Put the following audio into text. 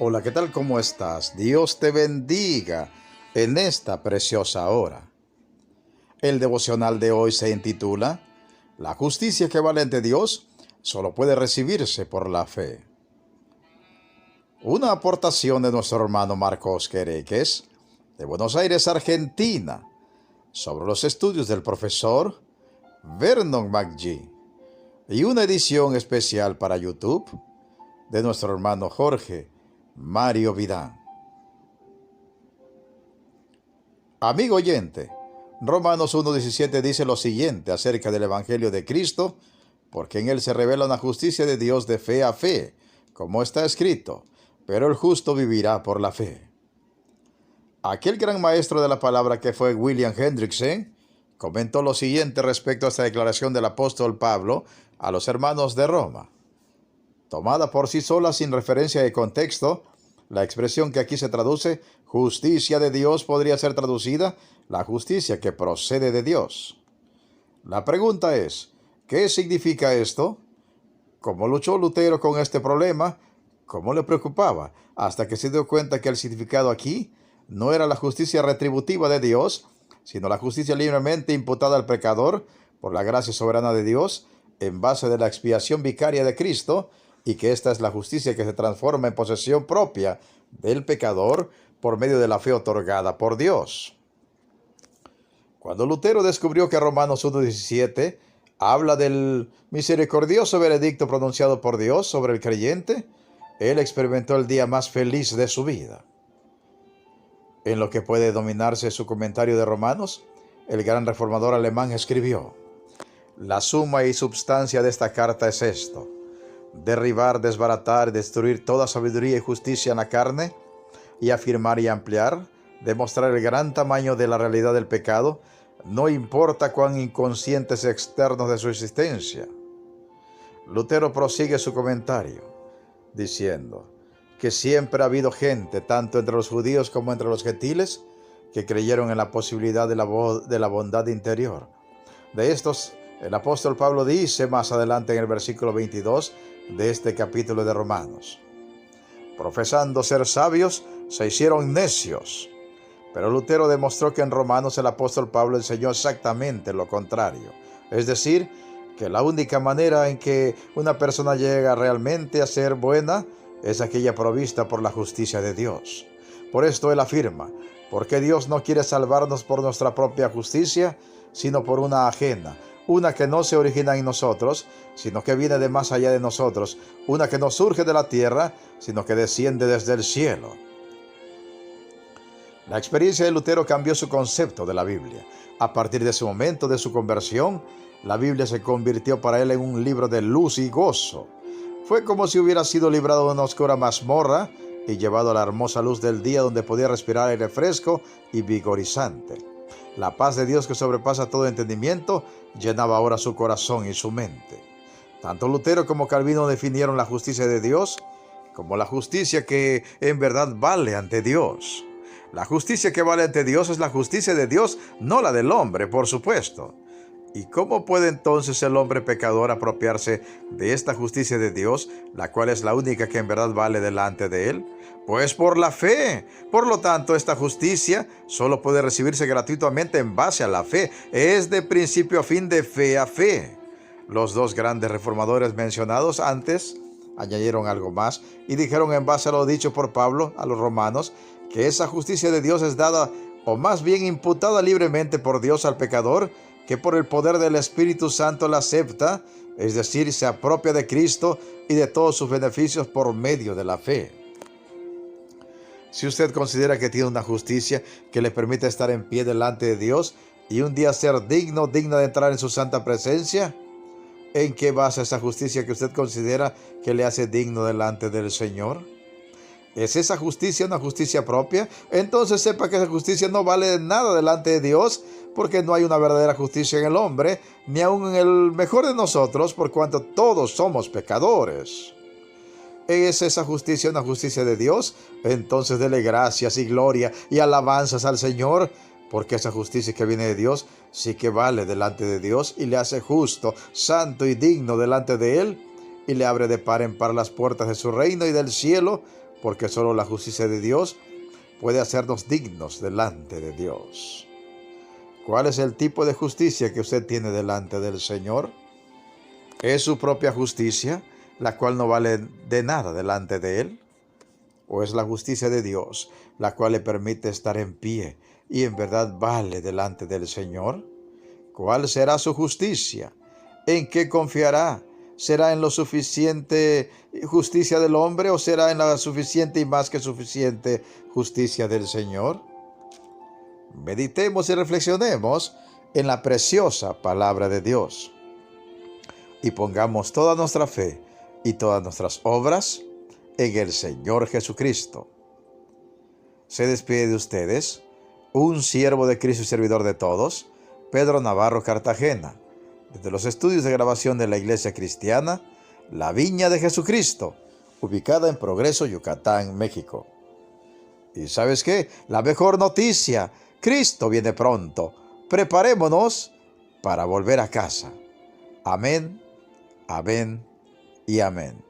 Hola, ¿qué tal? ¿Cómo estás? Dios te bendiga en esta preciosa hora. El devocional de hoy se intitula La justicia que vale ante Dios solo puede recibirse por la fe. Una aportación de nuestro hermano Marcos Quereques, de Buenos Aires, Argentina, sobre los estudios del profesor Vernon McGee, y una edición especial para YouTube de nuestro hermano Jorge Mario Vidán. Amigo oyente, Romanos 1.17 dice lo siguiente acerca del Evangelio de Cristo, porque en él se revela una justicia de Dios de fe a fe, como está escrito, pero el justo vivirá por la fe. Aquel gran maestro de la palabra que fue William Hendrickson comentó lo siguiente respecto a esta declaración del apóstol Pablo a los hermanos de Roma. Tomada por sí sola sin referencia de contexto, la expresión que aquí se traduce, justicia de Dios, podría ser traducida, la justicia que procede de Dios. La pregunta es, ¿qué significa esto? ¿Cómo luchó Lutero con este problema? ¿Cómo le preocupaba? Hasta que se dio cuenta que el significado aquí no era la justicia retributiva de Dios, sino la justicia libremente imputada al pecador por la gracia soberana de Dios en base de la expiación vicaria de Cristo, y que esta es la justicia que se transforma en posesión propia del pecador por medio de la fe otorgada por Dios. Cuando Lutero descubrió que Romanos 1.17 habla del misericordioso veredicto pronunciado por Dios sobre el creyente, él experimentó el día más feliz de su vida. En lo que puede dominarse su comentario de Romanos, el gran reformador alemán escribió: la suma y substancia de esta carta es esto: derribar, desbaratar, destruir toda sabiduría y justicia en la carne, y afirmar y ampliar, demostrar el gran tamaño de la realidad del pecado, no importa cuán inconscientes externos de su existencia. Lutero prosigue su comentario, diciendo que siempre ha habido gente, tanto entre los judíos como entre los gentiles, que creyeron en la posibilidad de la bondad interior. De estos, el apóstol Pablo dice más adelante en el versículo 22 de este capítulo de Romanos: profesando ser sabios, se hicieron necios. Pero Lutero demostró que en Romanos el apóstol Pablo enseñó exactamente lo contrario. Es decir, que la única manera en que una persona llega realmente a ser buena es aquella provista por la justicia de Dios. Por esto él afirma: porque Dios no quiere salvarnos por nuestra propia justicia, sino por una ajena, una que no se origina en nosotros, sino que viene de más allá de nosotros, una que no surge de la tierra, sino que desciende desde el cielo. La experiencia de Lutero cambió su concepto de la Biblia. A partir de ese momento de su conversión, la Biblia se convirtió para él en un libro de luz y gozo. Fue como si hubiera sido librado de una oscura mazmorra y llevado a la hermosa luz del día, donde podía respirar aire fresco y vigorizante. La paz de Dios, que sobrepasa todo entendimiento, llenaba ahora su corazón y su mente. Tanto Lutero como Calvino definieron la justicia de Dios como la justicia que en verdad vale ante Dios. La justicia que vale ante Dios es la justicia de Dios, no la del hombre, por supuesto. ¿Y cómo puede entonces el hombre pecador apropiarse de esta justicia de Dios, la cual es la única que en verdad vale delante de él? Pues por la fe. Por lo tanto, esta justicia solo puede recibirse gratuitamente en base a la fe. Es de principio a fin, de fe a fe. Los dos grandes reformadores mencionados antes añadieron algo más y dijeron, en base a lo dicho por Pablo a los romanos, que esa justicia de Dios es dada, o más bien imputada libremente por Dios al pecador, que por el poder del Espíritu Santo la acepta, es decir, se apropia de Cristo y de todos sus beneficios por medio de la fe. Si usted considera que tiene una justicia que le permite estar en pie delante de Dios y un día ser digna de entrar en su santa presencia, ¿en qué basa esa justicia que usted considera que le hace digno delante del Señor? ¿Es esa justicia una justicia propia? Entonces sepa que esa justicia no vale nada delante de Dios, porque no hay una verdadera justicia en el hombre, ni aun en el mejor de nosotros, por cuanto todos somos pecadores. ¿Es esa justicia una justicia de Dios? Entonces dele gracias y gloria y alabanzas al Señor, porque esa justicia que viene de Dios sí que vale delante de Dios y le hace justo, santo y digno delante de Él, y le abre de par en par las puertas de su reino y del cielo, porque solo la justicia de Dios puede hacernos dignos delante de Dios. ¿Cuál es el tipo de justicia que usted tiene delante del Señor? ¿Es su propia justicia, la cual no vale de nada delante de Él? ¿O es la justicia de Dios, la cual le permite estar en pie y en verdad vale delante del Señor? ¿Cuál será su justicia? ¿En qué confiará? ¿Será en lo suficiente justicia del hombre o será en la suficiente y más que suficiente justicia del Señor? Meditemos y reflexionemos en la preciosa palabra de Dios y pongamos toda nuestra fe y todas nuestras obras en el Señor Jesucristo. Se despide de ustedes un siervo de Cristo y servidor de todos, Pedro Navarro Cartagena, desde los estudios de grabación de la Iglesia Cristiana, La Viña de Jesucristo, ubicada en Progreso, Yucatán, México. ¿Y sabes qué? La mejor noticia: Cristo viene pronto. Preparémonos para volver a casa. Amén, amén y amén.